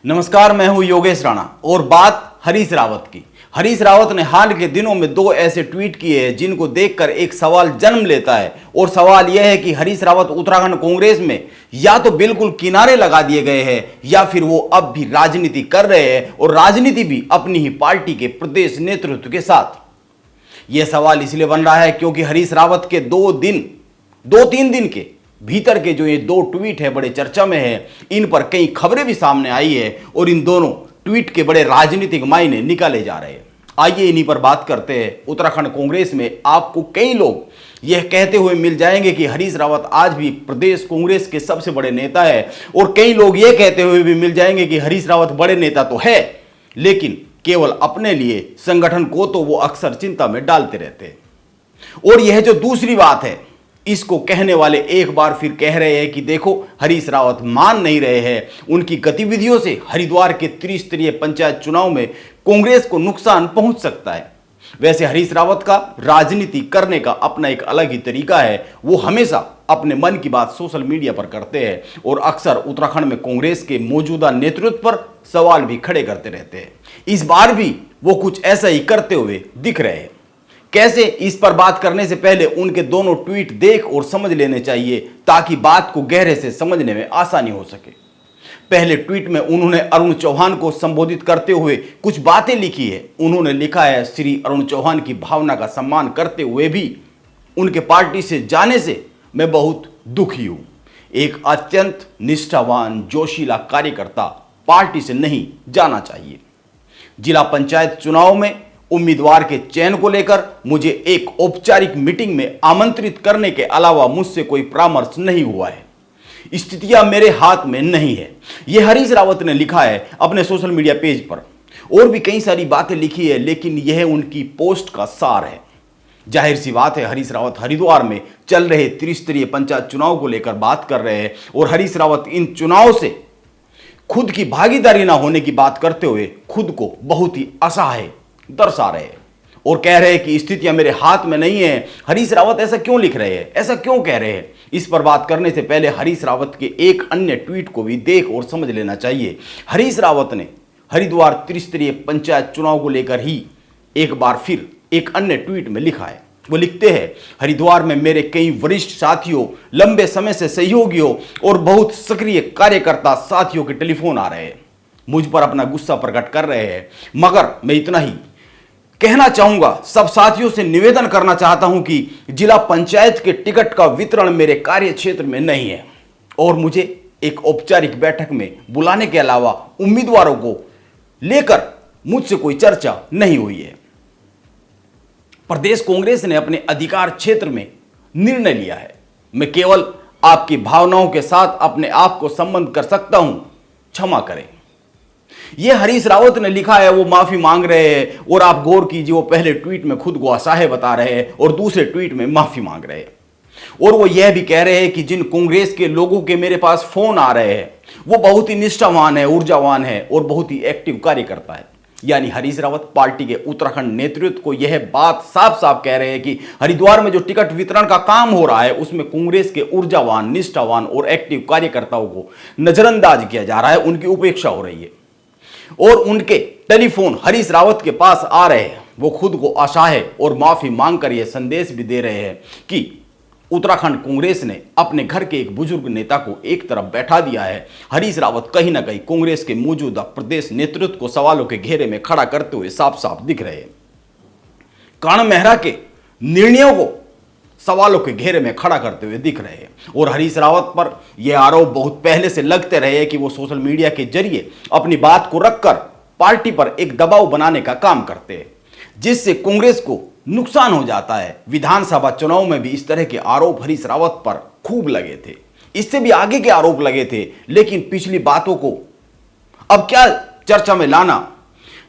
नमस्कार, मैं हूं योगेश राणा और बात हरीश रावत की। हरीश रावत ने हाल के दिनों में दो ऐसे ट्वीट किए हैं जिनको देखकर एक सवाल जन्म लेता है और सवाल यह है कि हरीश रावत उत्तराखंड कांग्रेस में या तो बिल्कुल किनारे लगा दिए गए हैं या फिर वो अब भी राजनीति कर रहे हैं और राजनीति भी अपनी ही पार्टी के प्रदेश नेतृत्व के साथ। यह सवाल इसलिए बन रहा है क्योंकि हरीश रावत के दो तीन दिन के भीतर के जो ये दो ट्वीट है बड़े चर्चा में है। इन पर कई खबरें भी सामने आई है और इन दोनों ट्वीट के बड़े राजनीतिक मायने निकाले जा रहे हैं। आइए इन्हीं पर बात करते हैं। उत्तराखंड कांग्रेस में आपको कई लोग यह कहते हुए मिल जाएंगे कि हरीश रावत आज भी प्रदेश कांग्रेस के सबसे बड़े नेता है और कई लोग यह कहते हुए भी मिल जाएंगे कि हरीश रावत बड़े नेता तो है लेकिन केवल अपने लिए, संगठन को तो वो अक्सर चिंता में डालते रहते हैं। और यह जो दूसरी बात है, इसको कहने वाले एक बार फिर कह रहे हैं कि देखो हरीश रावत मान नहीं रहे हैं, उनकी गतिविधियों से हरिद्वार के त्रिस्तरीय पंचायत चुनाव में कांग्रेस को नुकसान पहुंच सकता है। वैसे हरीश रावत का राजनीति करने का अपना एक अलग ही तरीका है। वो हमेशा अपने मन की बात सोशल मीडिया पर करते हैं और अक्सर उत्तराखंड में कांग्रेस के मौजूदा नेतृत्व पर सवाल भी खड़े करते रहते हैं। इस बार भी वो कुछ ऐसा ही करते हुए दिख रहे हैं। कैसे, इस पर बात करने से पहले उनके दोनों ट्वीट देख और समझ लेने चाहिए ताकि बात को गहरे से समझने में आसानी हो सके। पहले ट्वीट में उन्होंने अरुण चौहान को संबोधित करते हुए कुछ बातें लिखी है। उन्होंने लिखा है, श्री अरुण चौहान की भावना का सम्मान करते हुए भी उनके पार्टी से जाने से मैं बहुत दुखी हूं। एक अत्यंत निष्ठावान जोशीला कार्यकर्ता पार्टी से नहीं जाना चाहिए। जिला पंचायत चुनाव में उम्मीदवार के चयन को लेकर मुझे एक औपचारिक मीटिंग में आमंत्रित करने के अलावा मुझसे कोई परामर्श नहीं हुआ है। स्थितियां मेरे हाथ में नहीं है। यह हरीश रावत ने लिखा है अपने सोशल मीडिया पेज पर। और भी कई सारी बातें लिखी है लेकिन यह उनकी पोस्ट का सार है। जाहिर सी बात है, हरीश रावत हरिद्वार में चल रहे त्रिस्तरीय पंचायत चुनाव को लेकर बात कर रहे हैं और हरीश रावत इन चुनाव से खुद की भागीदारी ना होने की बात करते हुए खुद को बहुत ही असहाय दर्शा रहे हैं और कह रहे हैं कि स्थितियां मेरे हाथ में नहीं है। हरीश रावत ऐसा क्यों लिख रहे हैं, ऐसा क्यों कह रहे हैं? इस पर बात करने से पहले हरीश रावत के एक अन्य ट्वीट को भी देख और समझ लेना चाहिए। हरीश रावत ने हरिद्वार त्रिस्तरीय पंचायत चुनाव को लेकर ही एक बार फिर एक अन्य ट्वीट में लिखा है। वो लिखते हैं, हरिद्वार में मेरे कई वरिष्ठ साथियों, लंबे समय से सहयोगियों और बहुत सक्रिय कार्यकर्ता साथियों के टेलीफोन आ रहे हैं, मुझ पर अपना गुस्सा प्रकट कर रहे हैं। मगर मैं इतना ही कहना चाहूंगा, सब साथियों से निवेदन करना चाहता हूं कि जिला पंचायत के टिकट का वितरण मेरे कार्य क्षेत्र में नहीं है और मुझे एक औपचारिक बैठक में बुलाने के अलावा उम्मीदवारों को लेकर मुझसे कोई चर्चा नहीं हुई है। प्रदेश कांग्रेस ने अपने अधिकार क्षेत्र में निर्णय लिया है। मैं केवल आपकी भावनाओं के साथ अपने आप को संबंध कर सकता हूं, क्षमा करें। यह हरीश रावत ने लिखा है। वो माफी मांग रहे हैं और आप गौर कीजिए, वो पहले ट्वीट में खुद को असहाय बता रहे हैं और दूसरे ट्वीट में माफी मांग रहे हैं। और वो यह भी कह रहे हैं कि जिन कांग्रेस के लोगों के मेरे पास फोन आ रहे हैं वो बहुत ही निष्ठावान है, ऊर्जावान है और बहुत ही एक्टिव कार्यकर्ता है। यानी हरीश रावत पार्टी के उत्तराखंड नेतृत्व को यह बात साफ साफ कह रहे हैं कि हरिद्वार में जो टिकट वितरण का काम हो रहा है उसमें कांग्रेस के ऊर्जावान, निष्ठावान और एक्टिव कार्यकर्ताओं को नजरअंदाज किया जा रहा है, उनकी उपेक्षा हो रही है और उनके टेलीफोन हरीश रावत के पास आ रहे हैं। वो खुद को असहाय और माफी मांगकर यह संदेश भी दे रहे हैं कि उत्तराखंड कांग्रेस ने अपने घर के एक बुजुर्ग नेता को एक तरफ बैठा दिया है। हरीश रावत कहीं ना कहीं कांग्रेस के मौजूदा प्रदेश नेतृत्व को सवालों के घेरे में खड़ा करते हुए साफ साफ दिख रहे हैं। कान मेहरा के निर्णयों को सवालों के घेरे में खड़ा करते हुए दिख रहे हैं और हरीश रावत पर यह आरोप बहुत पहले से लगते रहे हैं कि वो सोशल मीडिया के जरिए अपनी बात को रखकर पार्टी पर एक दबाव बनाने का काम करते हैं जिससे कांग्रेस को नुकसान हो जाता है। विधानसभा चुनाव में भी इस तरह के आरोप हरीश रावत पर खूब लगे थे, इससे भी आगे के आरोप लगे थे। लेकिन पिछली बातों को अब क्या चर्चा में लाना,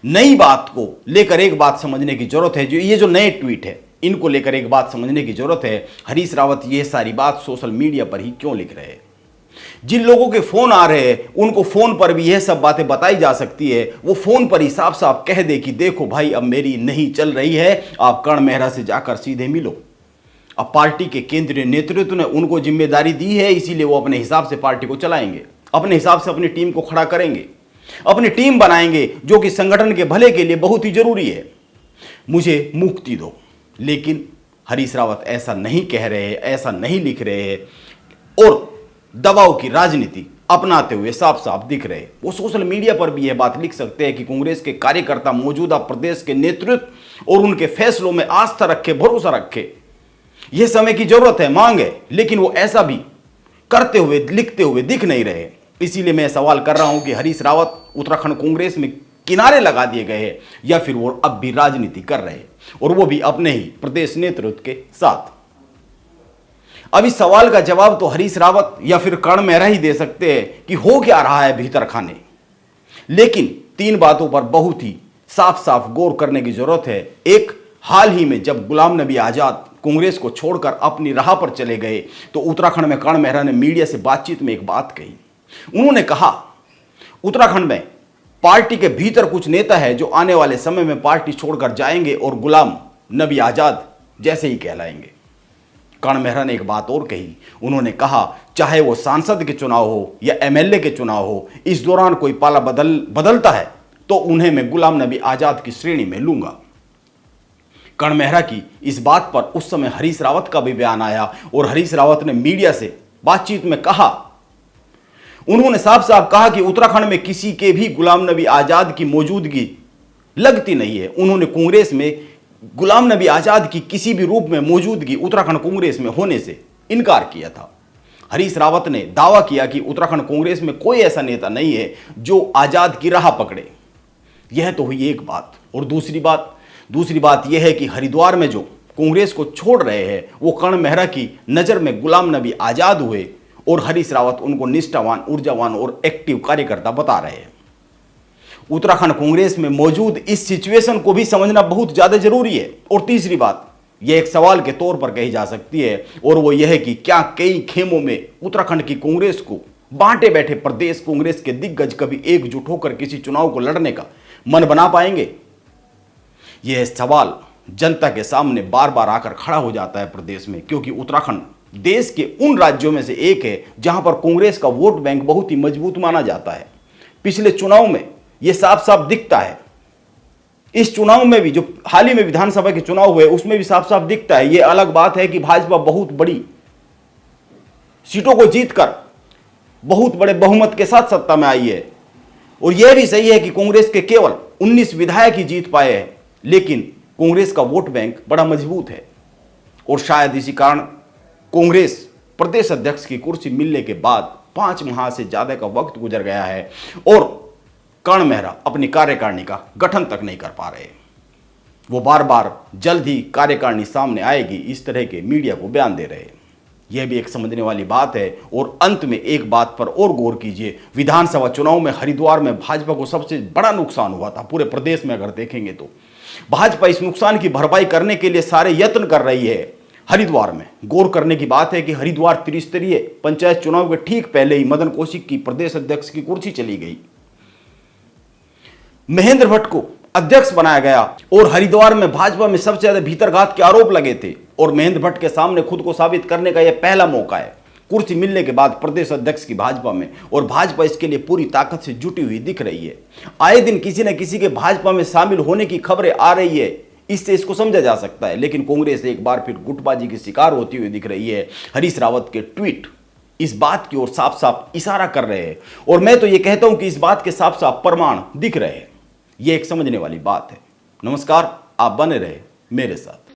नई बात को लेकर एक बात समझने की जरूरत है। ये जो नए ट्वीट है इनको लेकर एक बात समझने की जरूरत है। हरीश रावत ये सारी बात सोशल मीडिया पर ही क्यों लिख रहे हैं? जिन लोगों के फोन आ रहे हैं उनको फोन पर भी यह सब बातें बताई जा सकती है। वो फोन पर ही साफ साफ कह दे कि देखो भाई अब मेरी नहीं चल रही है, आप कर्ण मेहरा से जाकर सीधे मिलो। अब पार्टी के केंद्रीय नेतृत्व ने उनको जिम्मेदारी दी है, इसीलिए वो अपने हिसाब से पार्टी को चलाएंगे, अपने हिसाब से अपनी टीम को खड़ा करेंगे। अपनी टीम बनाएंगे, जो कि संगठन के भले के लिए बहुत ही जरूरी है। मुझे मुक्ति दो। लेकिन हरीश रावत ऐसा नहीं कह रहे हैं, ऐसा नहीं लिख रहे हैं और दबाव की राजनीति अपनाते हुए साफ साफ दिख रहे हैं। वो सोशल मीडिया पर भी यह बात लिख सकते हैं कि कांग्रेस के कार्यकर्ता मौजूदा प्रदेश के नेतृत्व और उनके फैसलों में आस्था रखे, भरोसा रखे। यह समय की जरूरत है, मांग है, लेकिन वो ऐसा भी करते हुए, लिखते हुए दिख नहीं रहे। इसीलिए मैं सवाल कर रहा हूं कि हरीश रावत उत्तराखंड कांग्रेस में किनारे लगा दिए गए हैं या फिर वो अब भी राजनीति कर रहे हैं, और वो भी अपने ही प्रदेश नेतृत्व के साथ। अब इस सवाल का जवाब तो हरीश रावत या फिर कर्ण मेहरा ही दे सकते हैं कि हो क्या रहा है भीतर खाने। लेकिन 3 बातों पर बहुत ही साफ साफ गौर करने की जरूरत है। एक, हाल ही में जब गुलाम नबी आजाद कांग्रेस को छोड़कर अपनी राह पर चले गए तो उत्तराखंड में कर्ण मेहरा ने मीडिया से बातचीत में एक बात कही। उन्होंने कहा, उत्तराखंड में पार्टी के भीतर कुछ नेता है जो आने वाले समय में पार्टी छोड़कर जाएंगे और गुलाम नबी आजाद जैसे ही कहलाएंगे। कर्ण मेहरा ने एक बात और कही। उन्होंने कहा, चाहे वो सांसद के चुनाव हो या एमएलए के चुनाव हो, इस दौरान कोई पाला बदलता है तो उन्हें मैं गुलाम नबी आजाद की श्रेणी में लूंगा। कर्ण मेहरा की इस बात पर उस समय हरीश रावत का भी बयान आया और हरीश रावत ने मीडिया से बातचीत में कहा, उन्होंने साफ साफ कहा कि उत्तराखंड में किसी के भी गुलाम नबी आजाद की मौजूदगी लगती नहीं है। उन्होंने कांग्रेस में गुलाम नबी आजाद की किसी भी रूप में मौजूदगी उत्तराखंड कांग्रेस में होने से इनकार किया था। हरीश रावत ने दावा किया कि उत्तराखंड कांग्रेस में कोई ऐसा नेता नहीं है जो आजाद की राह पकड़े। यह तो हुई एक बात। और दूसरी बात यह है कि हरिद्वार में जो कांग्रेस को छोड़ रहे हैं वो कर्ण मेहरा की नजर में गुलाम नबी आजाद हुए और हरीश रावत उनको निष्ठावान, ऊर्जावान और एक्टिव कार्यकर्ता बता रहे हैं। उत्तराखंड कांग्रेस में मौजूद इस सिचुएशन को भी समझना बहुत ज्यादा जरूरी है। और तीसरी बात यह एक सवाल के तौर पर कही जा सकती है और वो यह है कि क्या कई खेमों में उत्तराखंड की कांग्रेस को बांटे बैठे प्रदेश कांग्रेस के दिग्गज कभी एकजुट होकर किसी चुनाव को लड़ने का मन बना पाएंगे? यह सवाल जनता के सामने बार बार आकर खड़ा हो जाता है प्रदेश में, क्योंकि उत्तराखंड देश के उन राज्यों में से एक है जहां पर कांग्रेस का वोट बैंक बहुत ही मजबूत माना जाता है। पिछले चुनाव में यह साफ साफ दिखता है। इस चुनाव में भी, जो हाल ही में विधानसभा के चुनाव हुए, उसमें भी साफ साफ दिखता है। यह अलग बात है कि भाजपा बहुत बड़ी सीटों को जीतकर बहुत बड़े बहुमत के साथ सत्ता में आई है, और यह भी सही है कि कांग्रेस के केवल 19 विधायक ही जीत पाए हैं, लेकिन कांग्रेस का वोट बैंक बड़ा मजबूत है। और शायद इसी कारण कांग्रेस प्रदेश अध्यक्ष की कुर्सी मिलने के बाद 5 माह से ज्यादा का वक्त गुजर गया है और कर्ण मेहरा अपनी कार्यकारिणी का गठन तक नहीं कर पा रहे। वो बार बार जल्द ही कार्यकारिणी सामने आएगी इस तरह के मीडिया को बयान दे रहे हैं। यह भी एक समझने वाली बात है। और अंत में एक बात पर और गौर कीजिए, विधानसभा चुनाव में हरिद्वार में भाजपा को सबसे बड़ा नुकसान हुआ था। पूरे प्रदेश में अगर देखेंगे तो भाजपा इस नुकसान की भरपाई करने के लिए सारे यत्न कर रही है। हरिद्वार में गौर करने की बात है कि हरिद्वार त्रिस्तरीय पंचायत चुनाव के ठीक पहले ही मदन कौशिक की प्रदेश अध्यक्ष की कुर्सी चली गई, महेंद्र भट्ट को अध्यक्ष बनाया गया और हरिद्वार में भाजपा में सबसे ज्यादा भीतरघात के आरोप लगे थे और महेंद्र भट्ट के सामने खुद को साबित करने का यह पहला मौका है कुर्सी मिलने के बाद प्रदेश अध्यक्ष की भाजपा में। और भाजपा इसके लिए पूरी ताकत से जुटी हुई दिख रही है। आए दिन किसी न किसी के भाजपा में शामिल होने की खबरें आ रही है, इससे इसको समझा जा सकता है। लेकिन कांग्रेस एक बार फिर गुटबाजी की शिकार होती हुई दिख रही है। हरीश रावत के ट्वीट इस बात की ओर साफ साफ इशारा कर रहे हैं और मैं तो यह कहता हूं कि इस बात के साफ साफ प्रमाण दिख रहे हैं। यह एक समझने वाली बात है। नमस्कार, आप बने रहे मेरे साथ।